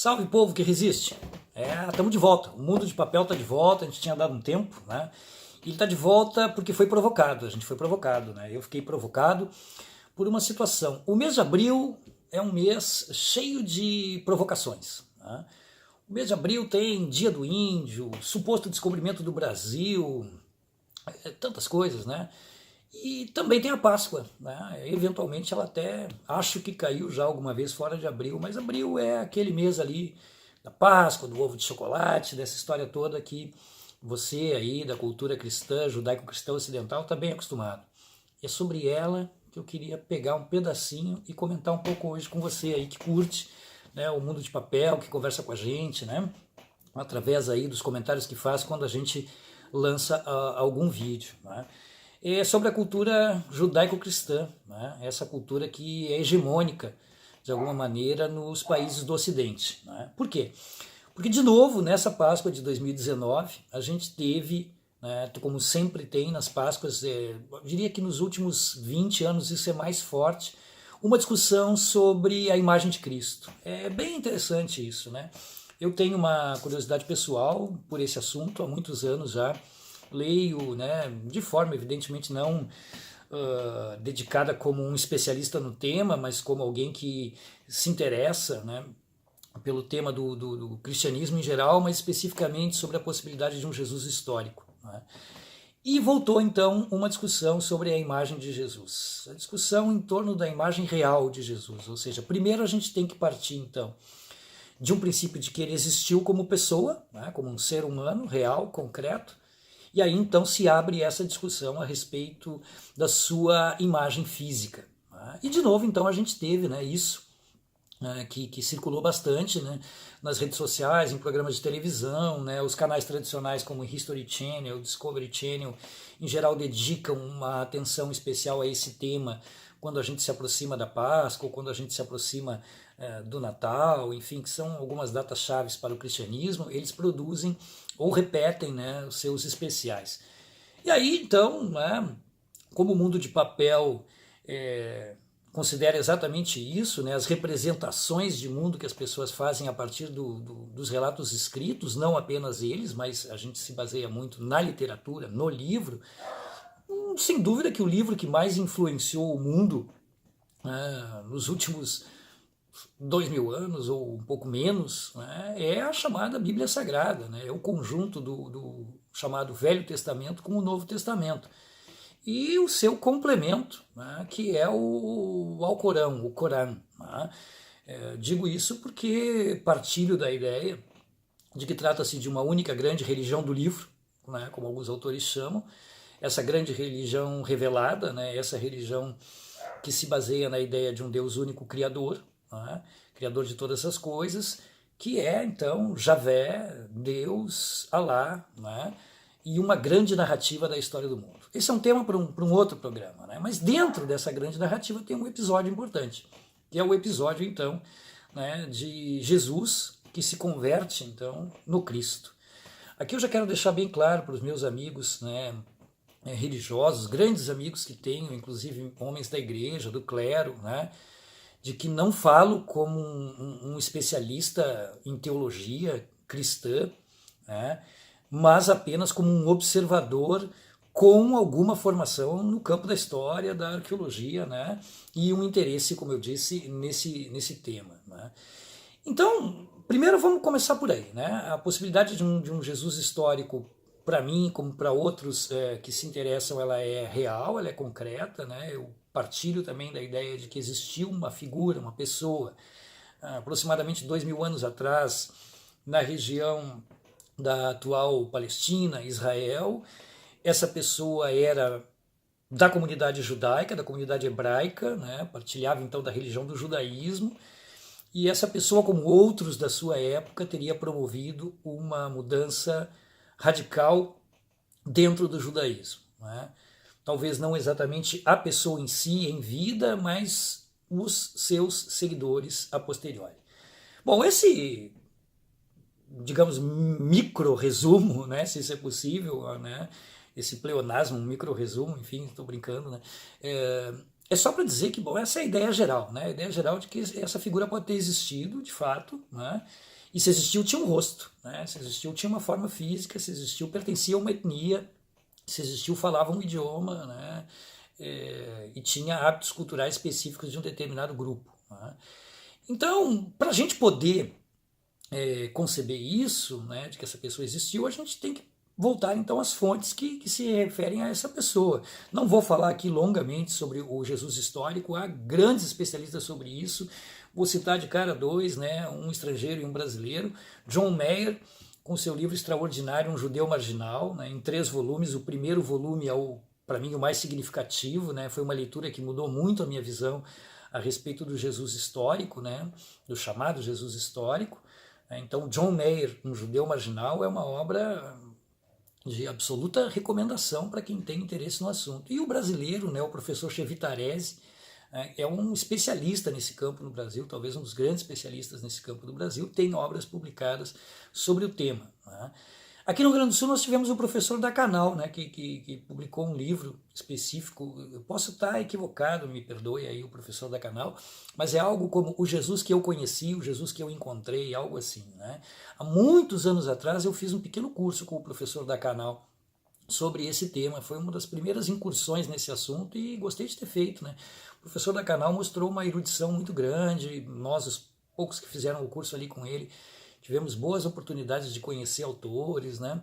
Salve, povo que resiste! Estamos de volta. O Mundo de Papel está de volta. A gente tinha dado um tempo, né? E ele está de volta porque foi provocado. A gente foi provocado, né? Eu fiquei provocado por uma situação. O mês de abril é um mês cheio de provocações, né? O mês de abril tem Dia do Índio, suposto descobrimento do Brasil, tantas coisas, né? E também tem a Páscoa, né? Eventualmente ela até acho que caiu já alguma vez fora de abril, mas abril é aquele mês ali da Páscoa, do ovo de chocolate, dessa história toda que você aí da cultura cristã, judaico-cristã ocidental está bem acostumado. E é sobre ela que eu queria pegar um pedacinho e comentar um pouco hoje com você aí que curte, né, o Mundo de Papel, que conversa com a gente, né, através aí dos comentários que faz quando a gente lança algum vídeo, né. É sobre a cultura judaico-cristã, né? Essa cultura que é hegemônica, de alguma maneira, nos países do Ocidente. Né? Por quê? Porque, de novo, nessa Páscoa de 2019, a gente teve, né, como sempre tem nas Páscoas, eu diria que nos últimos 20 anos isso é mais forte, uma discussão sobre a imagem de Cristo. É bem interessante isso, né? Eu tenho uma curiosidade pessoal por esse assunto há muitos anos já, leio, né, de forma evidentemente não dedicada como um especialista no tema, mas como alguém que se interessa, né, pelo tema do cristianismo em geral, mas especificamente sobre a possibilidade de um Jesus histórico. Né? E voltou então uma discussão sobre a imagem de Jesus, a discussão em torno da imagem real de Jesus, ou seja, primeiro a gente tem que partir então de um princípio de que ele existiu como pessoa, né, como um ser humano real, concreto. E aí então se abre essa discussão a respeito da sua imagem física. Né? E de novo então a gente teve, né, isso, né, que circulou bastante, né, nas redes sociais, em programas de televisão, né, os canais tradicionais como History Channel, Discovery Channel, em geral dedicam uma atenção especial a esse tema quando a gente se aproxima da Páscoa, ou quando a gente se aproxima do Natal, enfim, que são algumas datas chaves para o cristianismo, eles produzem ou repetem, né, os seus especiais. E aí, então, né, como o Mundo de Papel considera exatamente isso, né, as representações de mundo que as pessoas fazem a partir dos relatos escritos, não apenas eles, mas a gente se baseia muito na literatura, no livro, sem dúvida que o livro que mais influenciou o mundo nos últimos 2000 anos ou um pouco menos, né, é a chamada Bíblia Sagrada, né, é o conjunto do chamado Velho Testamento com o Novo Testamento. E o seu complemento, né, que é o Alcorão, o Corão. Né. Digo isso porque partilho da ideia de que trata-se de uma única grande religião do livro, né, como alguns autores chamam, essa grande religião revelada, né, essa religião que se baseia na ideia de um Deus único criador, né, criador de todas as coisas, que é então Javé, Deus, Alá, né, e uma grande narrativa da história do mundo. Esse é um tema para um outro programa, né, mas dentro dessa grande narrativa tem um episódio importante, que é o episódio então, né, de Jesus que se converte então no Cristo. Aqui eu já quero deixar bem claro para os meus amigos, né, religiosos, grandes amigos que tenho, inclusive homens da igreja, do clero, né, de que não falo como um especialista em teologia cristã, né, mas apenas como um observador com alguma formação no campo da história, da arqueologia, né, e um interesse, como eu disse, nesse tema. Né. Então, primeiro vamos começar por aí. Né, a possibilidade de um Jesus histórico, para mim, como para outros que se interessam, ela é real, ela é concreta, né? Eu partilho também da ideia de que existiu uma figura, uma pessoa, aproximadamente 2000 anos atrás, na região da atual Palestina, Israel. Essa pessoa era da comunidade judaica, da comunidade hebraica, né? Partilhava então da religião do judaísmo, e essa pessoa, como outros da sua época, teria promovido uma mudança radical dentro do judaísmo. Né? Talvez não exatamente a pessoa em si, em vida, mas os seus seguidores a posteriori. Bom, esse, digamos, micro resumo, né, se isso é possível, né, esse pleonasmo, um micro resumo, enfim, estou brincando, né, é só para dizer que, bom, essa é a ideia geral, né? A ideia geral de que essa figura pode ter existido, de fato, né? E se existiu, tinha um rosto, né? Se existiu, tinha uma forma física, se existiu, pertencia a uma etnia, se existiu, falava um idioma, né? E tinha hábitos culturais específicos de um determinado grupo, né? Então, para a gente poder conceber isso, né, de que essa pessoa existiu, a gente tem que voltar então às fontes que se referem a essa pessoa. Não vou falar aqui longamente sobre o Jesus histórico, há grandes especialistas sobre isso. Vou citar de cara dois, né, um estrangeiro e um brasileiro. John Mayer, com seu livro extraordinário Um Judeu Marginal, né, em 3 volumes. O primeiro volume é, para mim, o mais significativo, né, foi uma leitura que mudou muito a minha visão a respeito do Jesus histórico, né, do chamado Jesus histórico. Então, John Mayer, Um Judeu Marginal, é uma obra de absoluta recomendação para quem tem interesse no assunto. E o brasileiro, né, o professor Chevitarese, é um especialista nesse campo no Brasil, talvez um dos grandes especialistas nesse campo do Brasil, tem obras publicadas sobre o tema, né? Aqui no Rio Grande do Sul nós tivemos o professor da Canal, né, que publicou um livro específico. Eu posso estar equivocado, me perdoe aí o professor da Canal, mas é algo como O Jesus que eu conheci, O Jesus que eu encontrei, algo assim, né? Há muitos anos atrás eu fiz um pequeno curso com o professor da Canal sobre esse tema, foi uma das primeiras incursões nesse assunto e gostei de ter feito, né? O professor da Canal mostrou uma erudição muito grande, nós, os poucos que fizeram o curso ali com ele, tivemos boas oportunidades de conhecer autores, né?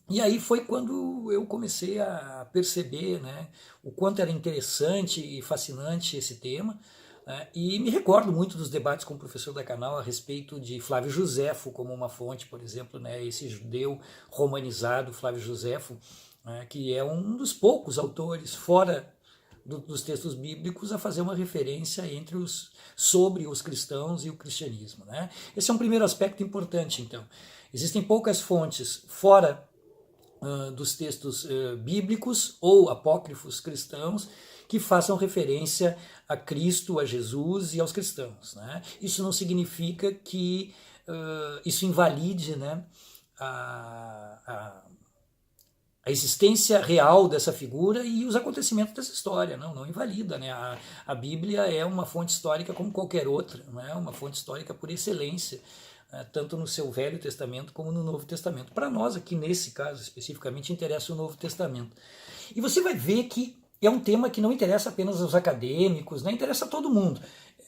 E aí foi quando eu comecei a perceber, né, o quanto era interessante e fascinante esse tema, né? E me recordo muito dos debates com o professor da Canal a respeito de Flávio Josefo como uma fonte, por exemplo, né, esse judeu romanizado, Flávio Josefo, né, que é um dos poucos autores fora dos textos bíblicos a fazer uma referência sobre os cristãos e o cristianismo, né? Esse é um primeiro aspecto importante, então. Existem poucas fontes fora dos textos bíblicos ou apócrifos cristãos que façam referência a Cristo, a Jesus e aos cristãos, né? Isso não significa que isso invalide, né, a existência real dessa figura e os acontecimentos dessa história, não invalida, né? A Bíblia é uma fonte histórica como qualquer outra, não é uma fonte histórica por excelência, tanto no seu Velho Testamento como no Novo Testamento. Para nós aqui, nesse caso especificamente, interessa o Novo Testamento. E você vai ver que é um tema que não interessa apenas aos acadêmicos, né? Interessa a todo mundo.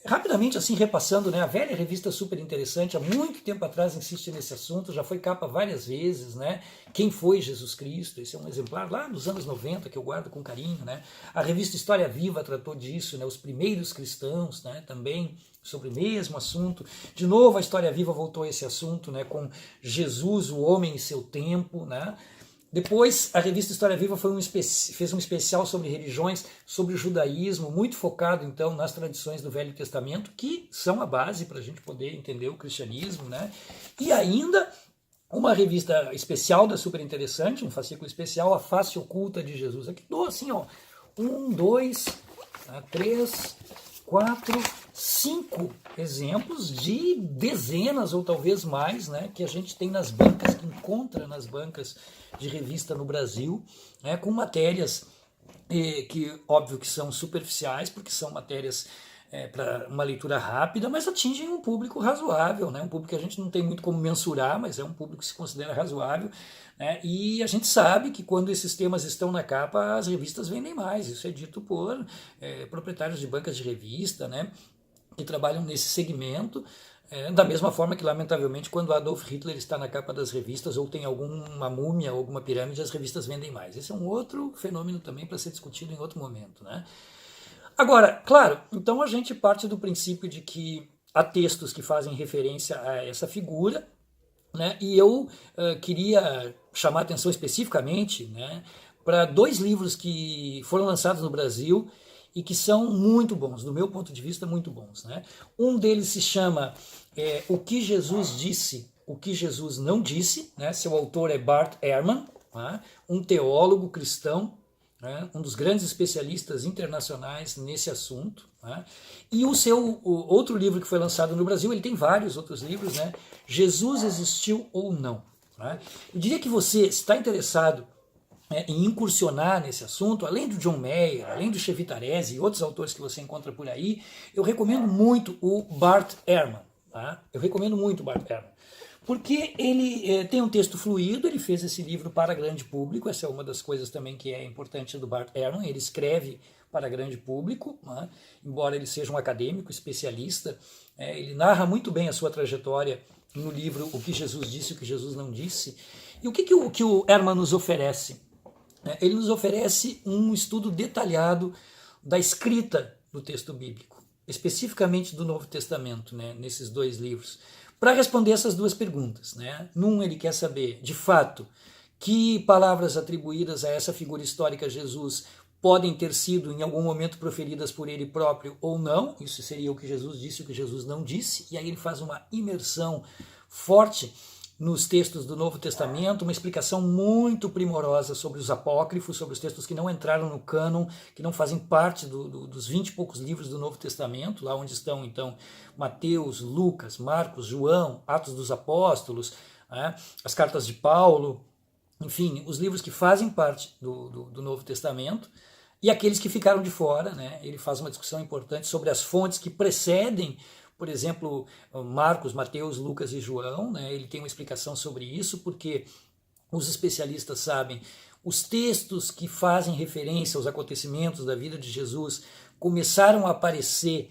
Rapidamente, assim, repassando, né, a velha revista Super Interessante, há muito tempo atrás insiste nesse assunto, já foi capa várias vezes, né? Quem foi Jesus Cristo? Esse é um exemplar lá dos anos 90 que eu guardo com carinho, né? A revista História Viva tratou disso, né? Os primeiros cristãos, né? Também sobre o mesmo assunto. De novo, a História Viva voltou a esse assunto, né? Com Jesus, o homem e seu tempo, né? Depois, a revista História Viva fez um especial sobre religiões, sobre o judaísmo, muito focado, então, nas tradições do Velho Testamento, que são a base para a gente poder entender o cristianismo, né? E ainda uma revista especial da Super Interessante, um fascículo especial, A Face Oculta de Jesus. Aqui dou assim, ó, 1, 2, 3, 4, 5 exemplos de dezenas ou talvez mais, né, que a gente tem nas bancas, que encontra nas bancas de revista no Brasil, né, com matérias que óbvio que são superficiais, porque são matérias para uma leitura rápida, mas atingem um público razoável, né, um público que a gente não tem muito como mensurar, mas é um público que se considera razoável, né, e a gente sabe que quando esses temas estão na capa, as revistas vendem mais, isso é dito por proprietários de bancas de revista, né, que trabalham nesse segmento, da mesma forma que, lamentavelmente, quando Adolf Hitler está na capa das revistas ou tem alguma múmia ou alguma pirâmide, as revistas vendem mais. Esse é um outro fenômeno também para ser discutido em outro momento, né? Agora, claro, então a gente parte do princípio de que há textos que fazem referência a essa figura, né? E eu queria chamar a atenção especificamente, né, para 2 livros que foram lançados no Brasil e que são muito bons, do meu ponto de vista, muito bons, né? Um deles se chama O que Jesus Disse, O que Jesus Não Disse, né? Seu autor é Bart Ehrman, né? Um teólogo cristão, né? Um dos grandes especialistas internacionais nesse assunto, né? E o outro livro que foi lançado no Brasil, ele tem vários outros livros, né? Jesus Existiu ou Não, né? Eu diria que você está interessado em incursionar nesse assunto, além do John Mayer, além do Chevitarese e outros autores que você encontra por aí, eu recomendo muito o Bart Ehrman. Tá? Eu recomendo muito o Bart Ehrman. Porque ele tem um texto fluido, ele fez esse livro para grande público, essa é uma das coisas também que é importante do Bart Ehrman, ele escreve para grande público, né? Embora ele seja um acadêmico, especialista, ele narra muito bem a sua trajetória no livro O que Jesus Disse e o que Jesus Não Disse. E o que o Ehrman nos oferece? Ele nos oferece um estudo detalhado da escrita do texto bíblico, especificamente do Novo Testamento, né, nesses dois livros, para responder essas duas perguntas. Né? Num, ele quer saber, de fato, que palavras atribuídas a essa figura histórica Jesus podem ter sido em algum momento proferidas por ele próprio ou não, isso seria o que Jesus disse e o que Jesus não disse, e aí ele faz uma imersão forte nos textos do Novo Testamento, uma explicação muito primorosa sobre os apócrifos, sobre os textos que não entraram no cânon, que não fazem parte dos 20 e poucos livros do Novo Testamento, lá onde estão, então, Mateus, Lucas, Marcos, João, Atos dos Apóstolos, as cartas de Paulo, enfim, os livros que fazem parte do Novo Testamento, e aqueles que ficaram de fora. Né? Ele faz uma discussão importante sobre as fontes que precedem, por exemplo, Marcos, Mateus, Lucas e João. Né? Ele tem uma explicação sobre isso, porque os especialistas sabem, os textos que fazem referência aos acontecimentos da vida de Jesus começaram a aparecer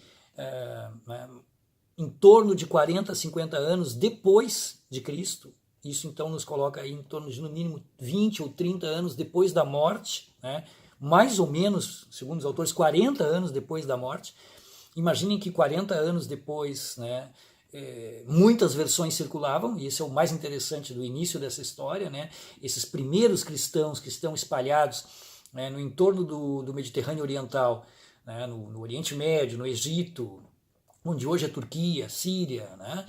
em torno de 40, 50 anos depois de Cristo. Isso então nos coloca aí em torno de no mínimo 20 ou 30 anos depois da morte, né? Mais ou menos, segundo os autores, 40 anos depois da morte. Imaginem que 40 anos depois, né, muitas versões circulavam, e esse é o mais interessante do início dessa história, né, esses primeiros cristãos que estão espalhados, né, no entorno do Mediterrâneo Oriental, né, no Oriente Médio, no Egito, onde hoje é Turquia, Síria, né,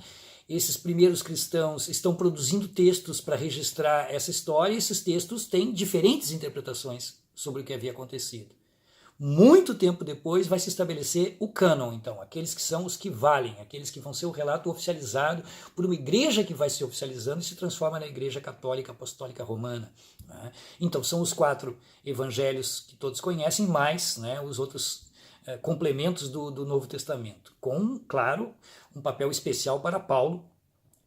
esses primeiros cristãos estão produzindo textos para registrar essa história, e esses textos têm diferentes interpretações sobre o que havia acontecido. Muito tempo depois vai se estabelecer o cânon, então, aqueles que são os que valem, aqueles que vão ser o relato oficializado por uma igreja que vai se oficializando e se transforma na Igreja Católica Apostólica Romana. Né? Então, são os 4 evangelhos que todos conhecem, mais, né, os outros complementos do Novo Testamento, com, claro, um papel especial para Paulo,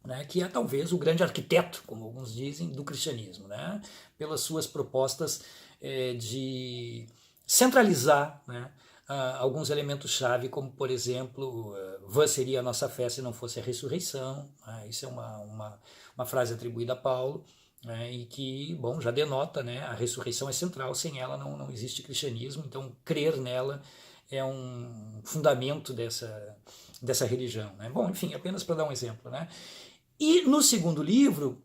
né, que é talvez o grande arquiteto, como alguns dizem, do cristianismo, né, pelas suas propostas de centralizar, né, alguns elementos-chave, como, por exemplo, vã seria a nossa fé se não fosse a ressurreição. Isso é uma frase atribuída a Paulo, né, e que, bom, já denota, né, a ressurreição é central, sem ela não existe cristianismo, então crer nela é um fundamento dessa religião. Né? Bom, enfim, apenas para dar um exemplo. Né? E no segundo livro,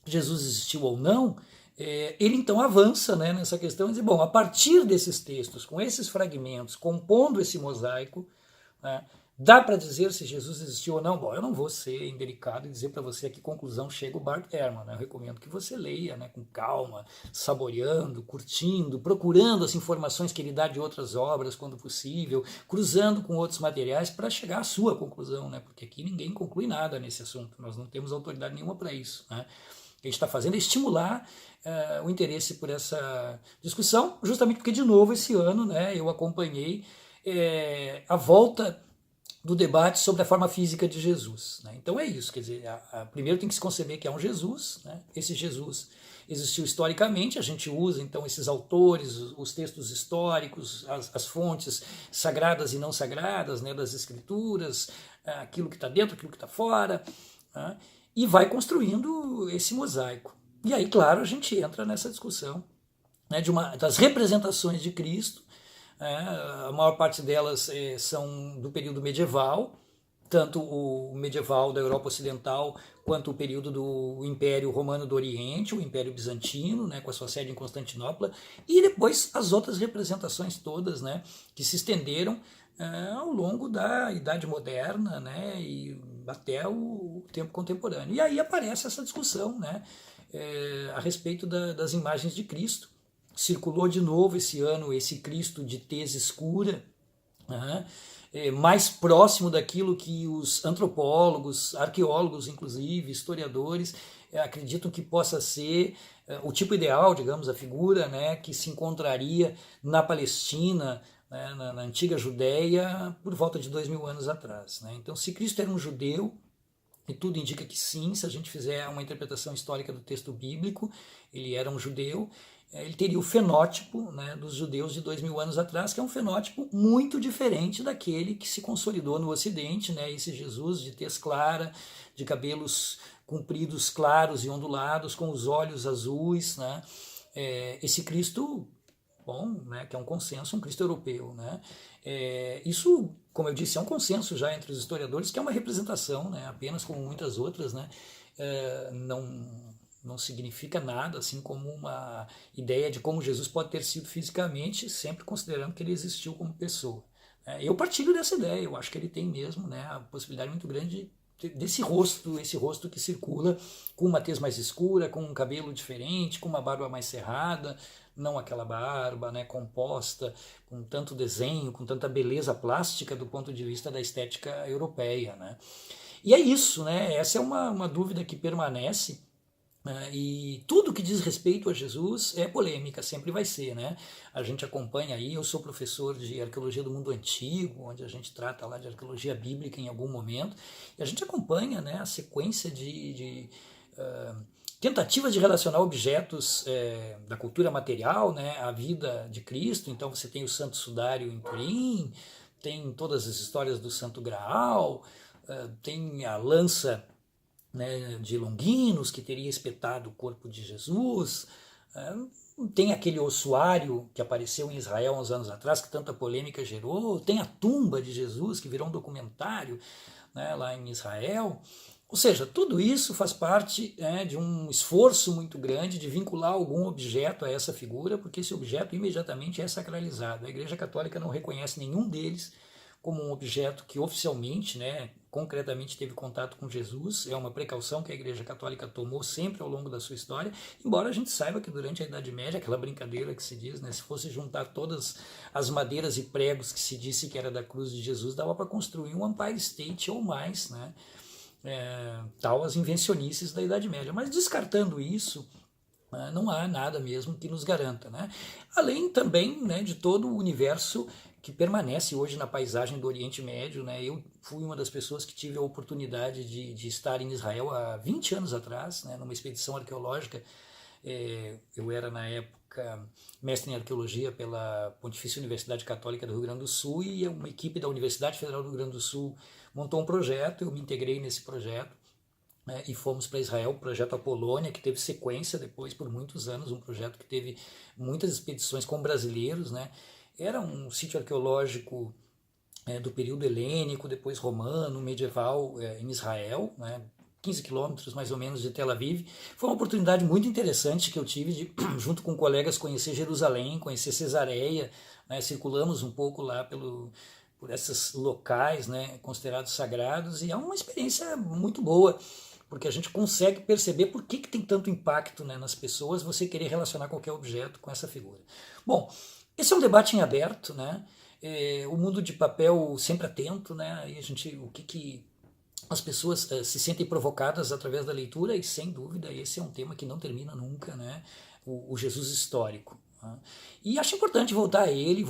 Jesus existiu ou não, ele então avança, né, nessa questão e diz, bom, a partir desses textos, com esses fragmentos, compondo esse mosaico, né, dá para dizer se Jesus existiu ou não? Bom, eu não vou ser indelicado e dizer para você a que conclusão chega o Bart Ehrman. Né? Eu recomendo que você leia, né, com calma, saboreando, curtindo, procurando as informações que ele dá de outras obras, quando possível, cruzando com outros materiais para chegar à sua conclusão, né? Porque aqui ninguém conclui nada nesse assunto, nós não temos autoridade nenhuma para isso. Né? O que a gente está fazendo é estimular o interesse por essa discussão, justamente porque, de novo, esse ano, né, eu acompanhei a volta do debate sobre a forma física de Jesus. Né? Então é isso, quer dizer, primeiro tem que se conceber que há um Jesus, né? Esse Jesus existiu historicamente, a gente usa então esses autores, os textos históricos, as fontes sagradas e não sagradas, né, das escrituras, aquilo que está dentro, aquilo que está fora, né? E vai construindo esse mosaico. E aí, claro, a gente entra nessa discussão, né, das representações de Cristo. A maior parte delas são do período medieval, tanto o medieval da Europa Ocidental quanto o período do Império Romano do Oriente, o Império Bizantino, né, com a sua sede em Constantinopla, e depois as outras representações todas, né, que se estenderam ao longo da Idade Moderna, né, e até o tempo contemporâneo. E aí aparece essa discussão, né, a respeito das imagens de Cristo. Circulou de novo esse ano esse Cristo de tez escura, mais próximo daquilo que os antropólogos, arqueólogos, inclusive, historiadores, acreditam que possa ser o tipo ideal, digamos, a figura, né, que se encontraria na Palestina, né, na antiga Judéia, por volta de 2000 anos atrás. Né? Então, se Cristo era um judeu, e tudo indica que sim, se a gente fizer uma interpretação histórica do texto bíblico, ele era um judeu, ele teria o fenótipo, né, dos judeus de 2000 anos atrás, que é um fenótipo muito diferente daquele que se consolidou no Ocidente, né, esse Jesus de tez clara, de cabelos compridos, claros e ondulados, com os olhos azuis, né, esse Cristo bom, né, que é um consenso, um Cristo europeu. Né? Isso, como eu disse, é um consenso já entre os historiadores, que é uma representação, né, apenas como muitas outras, né, não significa nada, assim como uma ideia de como Jesus pode ter sido fisicamente, sempre considerando que ele existiu como pessoa. Eu partilho dessa ideia, eu acho que ele tem mesmo, né, a possibilidade muito grande desse rosto, esse rosto que circula com uma tez mais escura, com um cabelo diferente, com uma barba mais cerrada, não aquela barba, né, composta, com tanto desenho, com tanta beleza plástica do ponto de vista da estética europeia. Né? E é isso, né? Essa é uma dúvida que permanece, e tudo que diz respeito a Jesus é polêmica, sempre vai ser, né? A gente acompanha aí, eu sou professor de arqueologia do mundo antigo, onde a gente trata lá de arqueologia bíblica em algum momento, e a gente acompanha, né, a sequência de tentativas de relacionar objetos da cultura material, né, à vida de Cristo. Então você tem o Santo Sudário em Turim, tem todas as histórias do Santo Graal, tem a lança, né, de Longinos, que teria espetado o corpo de Jesus, tem aquele ossuário que apareceu em Israel uns anos atrás, que tanta polêmica gerou, tem a tumba de Jesus, que virou um documentário, né, lá em Israel. Ou seja, tudo isso faz parte, de um esforço muito grande de vincular algum objeto a essa figura, porque esse objeto imediatamente é sacralizado. A Igreja Católica não reconhece nenhum deles como um objeto que oficialmente, né, concretamente teve contato com Jesus. É uma precaução que a Igreja Católica tomou sempre ao longo da sua história, embora a gente saiba que durante a Idade Média, aquela brincadeira que se diz, né, se fosse juntar todas as madeiras e pregos que se disse que era da cruz de Jesus, dava para construir um Empire State ou mais, né, tal as invencionices da Idade Média. Mas descartando isso, não há nada mesmo que nos garanta. Né? Além também, né, de todo o universo que permanece hoje na paisagem do Oriente Médio. Né? Eu fui uma das pessoas que tive a oportunidade de estar em Israel há 20 anos atrás, né, numa expedição arqueológica. Eu era, na época, mestre em arqueologia pela Pontifícia Universidade Católica do Rio Grande do Sul, e uma equipe da Universidade Federal do Rio Grande do Sul montou um projeto, eu me integrei nesse projeto, e fomos para Israel, o projeto Apolônia, que teve sequência depois por muitos anos, um projeto que teve muitas expedições com brasileiros. Né? Era um sítio arqueológico do período helênico, depois romano, medieval, em Israel, né? 15 quilômetros mais ou menos de Tel Aviv. Foi uma oportunidade muito interessante que eu tive de, junto com colegas, conhecer Jerusalém, conhecer Cesareia, né? Circulamos um pouco lá por esses locais, né, considerados sagrados, e é uma experiência muito boa, porque a gente consegue perceber por que tem tanto impacto, né, nas pessoas você querer relacionar qualquer objeto com essa figura. Bom, esse é um debate em aberto, né? O mundo de papel sempre atento, né? E o que as pessoas se sentem provocadas através da leitura, e sem dúvida esse é um tema que não termina nunca, né? O Jesus histórico. Né? E acho importante voltar a ele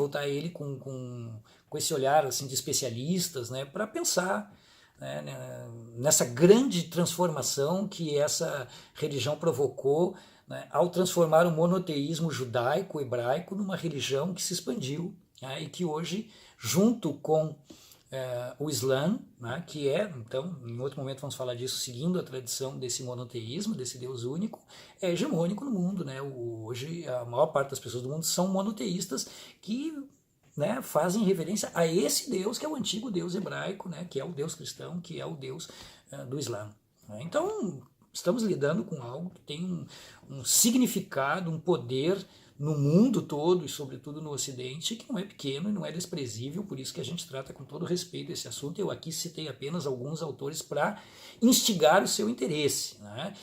com esse olhar assim de especialistas, né? Para pensar, né, nessa grande transformação que essa religião provocou, né, ao transformar o monoteísmo judaico-hebraico numa religião que se expandiu, né, e que hoje, junto com o Islã, né, que então, em outro momento vamos falar disso, seguindo a tradição desse monoteísmo, desse Deus único, é hegemônico no mundo. Né? Hoje a maior parte das pessoas do mundo são monoteístas que, né, fazem reverência a esse Deus que é o antigo Deus hebraico, né, que é o Deus cristão, que é o Deus do Islã. Né? Então, estamos lidando com algo que tem um significado, um poder no mundo todo e sobretudo no Ocidente, que não é pequeno e não é desprezível, por isso que a gente trata com todo respeito esse assunto. Eu aqui citei apenas alguns autores para instigar o seu interesse, né?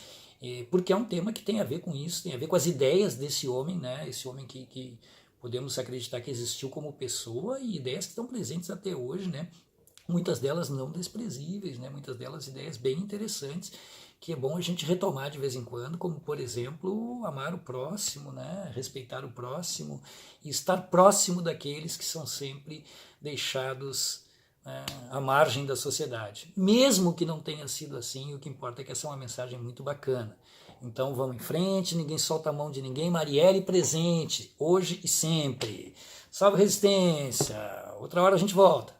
Porque é um tema que tem a ver com isso, tem a ver com as ideias desse homem, né? Esse homem que podemos acreditar que existiu como pessoa, e ideias que estão presentes até hoje, né? muitas delas não desprezíveis, né? Muitas delas ideias bem interessantes, que é bom a gente retomar de vez em quando, como, por exemplo, amar o próximo, né? Respeitar o próximo e estar próximo daqueles que são sempre deixados, né, à margem da sociedade. Mesmo que não tenha sido assim, o que importa é que essa é uma mensagem muito bacana. Então vamos em frente, ninguém solta a mão de ninguém. Marielle presente, hoje e sempre. Salve Resistência! Outra hora a gente volta.